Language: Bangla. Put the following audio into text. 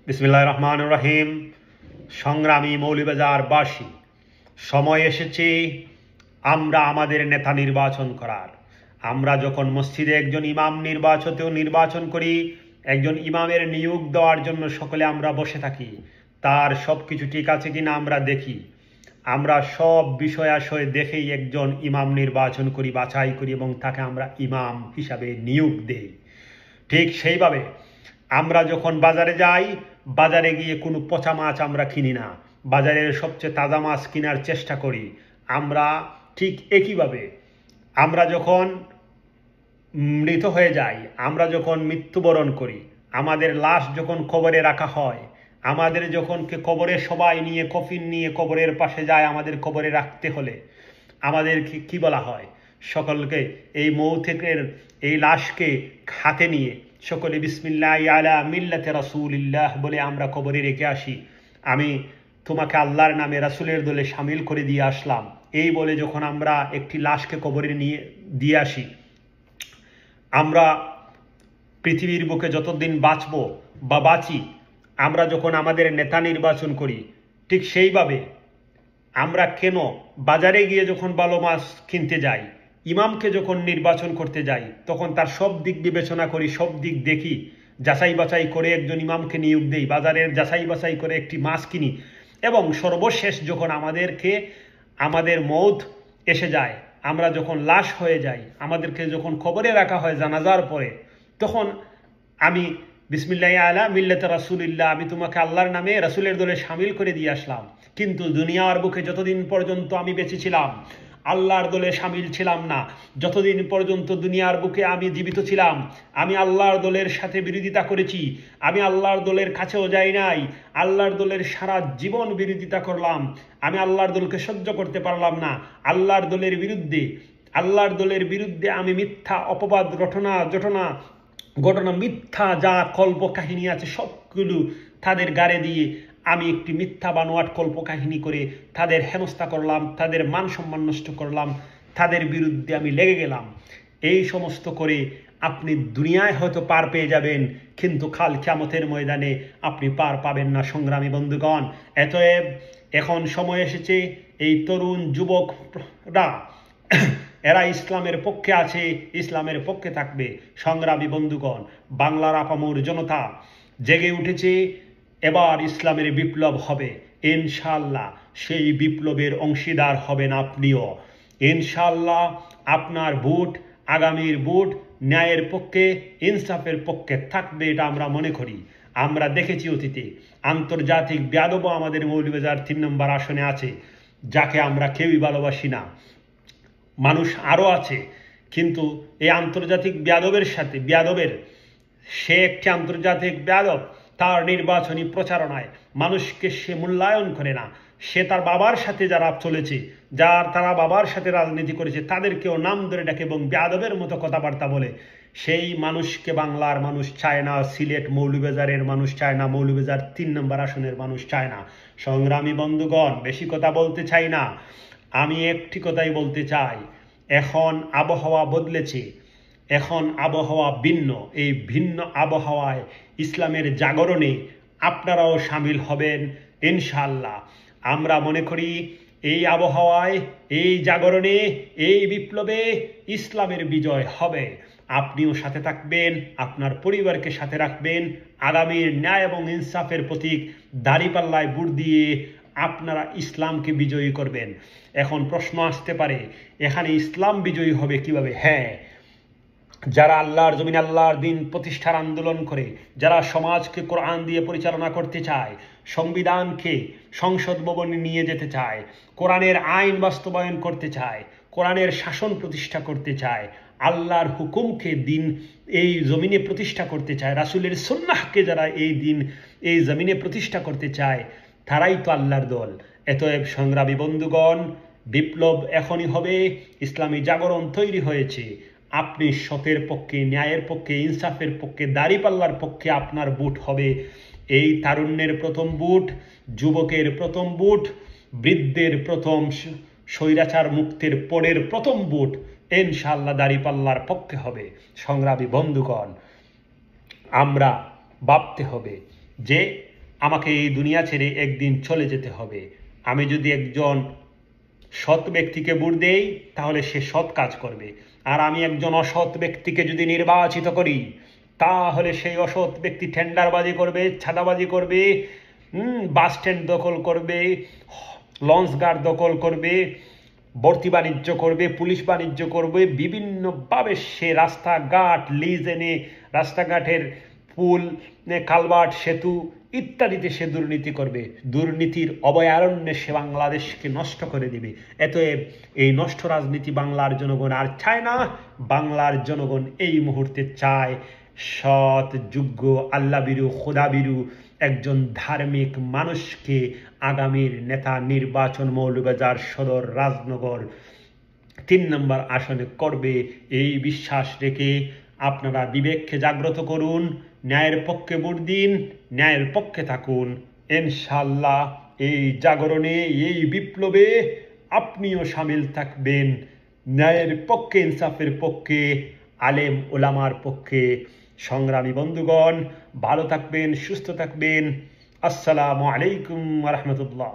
বিসমিল্লাহির রহমানির রহিম। সংগ্রামী মৌলভীবাজারবাসী, সময় এসেছে আমরা আমাদের নেতা নির্বাচন করার। আমরা যখন মসজিদে একজন ইমাম নির্বাচন করি, একজন ইমামের নিয়োগ দেওয়ার জন্য সকলে আমরা বসে থাকি। তার সব কিছু ঠিক আছে কিনা আমরা দেখি। আমরা সব বিষয়াশয় দেখেই একজন ইমাম নির্বাচন করি, বাছাই করি এবং তাকে আমরা ইমাম হিসাবে নিয়োগ দেই। ঠিক সেইভাবে আমরা যখন বাজারে যাই, বাজারে গিয়ে কোনো পচা মাছ আমরা কিনি না, বাজারের সবচেয়ে তাজা মাছ কেনার চেষ্টা করি। আমরা ঠিক একইভাবে আমরা যখন মৃত হয়ে যাই, আমরা যখন মৃত্যুবরণ করি, আমাদের লাশ যখন কবরে রাখা হয়, আমাদের যখন কবরে সবাই নিয়ে কফিন নিয়ে কবরের পাশে যায়, আমাদের কবরে রাখতে হলে আমাদেরকে কি বলা হয়? সকলকে এই মৌতের এই লাশকে হাতে নিয়ে সকলে বিসমিল্লাহ আলা মিল্লাতে রাসূলিল্লাহ বলে আমরা কবরে রেখে আসি। আমি তোমাকে আল্লাহর নামে রাসূলের দলে শামিল করে দিয়ে আসলাম, এই বলে যখন আমরা একটি লাশকে কবরে নিয়ে দিয়ে আসি, আমরা পৃথিবীর বুকে যতদিন বাঁচি, আমরা যখন আমাদের নেতা নির্বাচন করি, ঠিক সেইভাবে আমরা কেন বাজারে গিয়ে যখন ভালো মাছ কিনতে যাই, ইমামকে যখন নির্বাচন করতে যাই, তখন তার সব দিক বিবেচনা করি, সব দিক দেখি, যাচাই বাছাই করে একজন ইমামকে নিয়োগ দেই, বাজারের যাচাই বাছাই করে একটি মাছ কিনি, এবং সর্বশেষ যখন আমাদের মৌত এসে যায়, আমরা যখন লাশ হয়ে যাই, আমাদেরকে যখন কবরে রাখা হয় জানাজার পরে, তখন আমি বিসমিল্লাহ আলা মিল্লাতে রাসূলিল্লাহ, আমি তোমাকে আল্লাহর নামে রাসূলের দলে শামিল করে দিয়ে আসলাম। কিন্তু দুনিয়ার বুকে যতদিন পর্যন্ত আমি বেঁচে ছিলাম, আল্লাহর দলে শামিল ছিলাম না। যতদিন পর্যন্ত দুনিয়ার বুকে আমি জীবিত ছিলাম, আমি আল্লাহর দলের সাথে বিরোধিতা করেছি। আমি আল্লাহর দলের কাছেও যাই নাই, আল্লাহর দলের সারা জীবন বিরোধিতা করলাম। আমি আল্লাহর দলকে সহ্য করতে পারলাম না। আল্লাহর দলের বিরুদ্ধে আমি মিথ্যা অপবাদ ঘটনা মিথ্যা যা কল্প কাহিনী আছে সবগুলো তাদের গাড়ে দিয়ে আমি একটি মিথ্যা বানোয়াট কল্প কাহিনী করে তাদের হেনস্থা করলাম, তাদের মান সম্মান নষ্ট করলাম, তাদের বিরুদ্ধে আমি লেগে গেলাম। এই সমস্ত করে আপনি দুনিয়ায় হয়তো পার পেয়ে যাবেন, কিন্তু কাল কিয়ামতের ময়দানে আপনি পার পাবেন না। সংগ্রামী বন্ধুগণ, এখন সময় এসেছে এই তরুণ যুবকরা, এরা ইসলামের পক্ষে আছে, ইসলামের পক্ষে থাকবে। সংগ্রামী বন্ধুগণ, বাংলার আপামর জনতা জেগে উঠেছে, এবার ইসলামের বিপ্লব হবে ইনশাআল্লাহ। সেই বিপ্লবের অংশীদার হবেন আপনিও ইনশাআল্লাহ। আপনার ভোট, আগামীর ভোট ন্যায়ের পক্ষে, ইনসাফের পক্ষে থাকবে, এটা আমরা মনে করি। আমরা দেখেছি অতীতে আন্তর্জাতিক বেয়াদব আমাদের মৌলভীবাজার 3 নম্বর আসনে আছে, যাকে আমরা কেউই ভালোবাসি না। মানুষ আরও আছে, কিন্তু এই আন্তর্জাতিক বেয়াদবের সে একটি আন্তর্জাতিক বেয়াদব। তার নির্বাচনী প্রচারণায় মানুষকে সে মূল্যায়ন করে না। সে তার বাবার সাথে যারা চলেছে, তারা বাবার সাথে রাজনীতি করেছে, তাদেরকেও নাম ধরে ডাকে এবং বেয়াদবের মতো কথাবার্তা বলে। সেই মানুষকে বাংলার মানুষ চায় না, সিলেট মৌলভীবাজারের মানুষ চায় না, মৌলভীবাজার 3 নম্বর আসনের মানুষ চায় না। সংগ্রামী বন্ধুগণ, বেশি কথা বলতে চাই না, আমি একটি কথাই বলতে চাই। এখন আবহাওয়া বদলেছে, এখন আবহাওয়া ভিন্ন। এই ভিন্ন আবহাওয়ায় ইসলামের জাগরণে আপনারাও শামিল হবেন ইনশাআল্লাহ। আমরা মনে করি এই আবহাওয়ায়, এই জাগরণে, এই বিপ্লবে ইসলামের বিজয় হবে। আপনিও সাথে থাকবেন, আপনার পরিবারকে সাথে রাখবেন। আগামীর ন্যায় এবং ইনসাফের প্রতীক দাঁড়িপাল্লায় ভোট দিয়ে আপনারা ইসলামকে বিজয়ী করবেন। এখন প্রশ্ন আসতে পারে, এখানে ইসলাম বিজয়ী হবে কিভাবে? হ্যাঁ, যারা আল্লাহর জমিনে আল্লাহর দিন প্রতিষ্ঠার আন্দোলন করে, যারা সমাজকে কোরআন দিয়ে পরিচালনা করতে চায়, সংবিধানকে সংসদ ভবনে নিয়ে যেতে চায়, কোরআনের আইন বাস্তবায়ন করতে চায়, কোরআনের শাসন প্রতিষ্ঠা করতে চায়, আল্লাহর হুকুমকে দিন এই জমিনে প্রতিষ্ঠা করতে চায়, রাসূলের সুন্নাহকে যারা এই জমিনে প্রতিষ্ঠা করতে চায়, তারাই তো আল্লাহর দল। এতএব সংগ্রামী বন্ধুগণ, বিপ্লব এখনই হবে, ইসলামী জাগরণ তৈরি হয়েছে। আপনি সতের পক্ষে, ন্যায়ের পক্ষে, ইনসাফের পক্ষে, দাঁড়িপাল্লার পক্ষে আপনার ভোট হবে। এই তারুণ্যের প্রথম ভোট, যুবকের প্রথম ভোট, বৃদ্ধের প্রথম, স্বৈরাচার মুক্তের পরের প্রথম ভোট ইনশাআল্লাহ দাঁড়িপাল্লার পক্ষে হবে। সংগ্রামী বন্ধুগণ, আমরা ভাবতে হবে যে আমাকে এই দুনিয়া ছেড়ে একদিন চলে যেতে হবে। আমি যদি একজন সৎ ব্যক্তিকে ভোট দেই তাহলে সে সৎ কাজ করবে, আর আমি একজন অসৎ ব্যক্তিকে যদি নির্বাচিত করি তাহলে সেই অসৎ ব্যক্তি টেন্ডারবাজি করবে, ছাদাবাজি করবে, বাস স্ট্যান্ড দখল করবে, লঞ্চ ঘাট দখল করবে, ভর্তি বাণিজ্য করবে, পুলিশ বাণিজ্য করবে, বিভিন্নভাবে সে রাস্তাঘাট লিজ এনে রাস্তাঘাটের পুল, কালভার্ট, সেতু ইত্যাদিতে সে দুর্নীতি করবে। দুর্নীতির অভয়ারণ্যে সে বাংলাদেশকে নষ্ট করে দিবে। এতএব এই নষ্ট রাজনীতি বাংলার জনগণ আর চায় না। বাংলার জনগণ এই মুহূর্তে চায় সৎ, যোগ্য, আল্লাহভীরু, খোদাভীরু একজন ধার্মিক মানুষকে আগামীর নেতা নির্বাচন মৌলভীবাজার সদর রাজনগর 3 নম্বর আসনে করবে। এই বিশ্বাস রেখে আপনারা বিবেককে জাগ্রত করুন, ন্যায়ের পক্ষে ভোট দিন, ন্যায়ের পক্ষে থাকুন। ইনশাআল্লাহ এই জাগরণে, এই বিপ্লবে আপনিও সামিল থাকবেন। ন্যায়ের পক্ষে, ইনসাফের পক্ষে, আলেম ওলামার পক্ষে। সংগ্রামী বন্ধুগণ, ভালো থাকবেন, সুস্থ থাকবেন। আসসালামু আলাইকুম ওয়া রাহমাতুল্লাহ।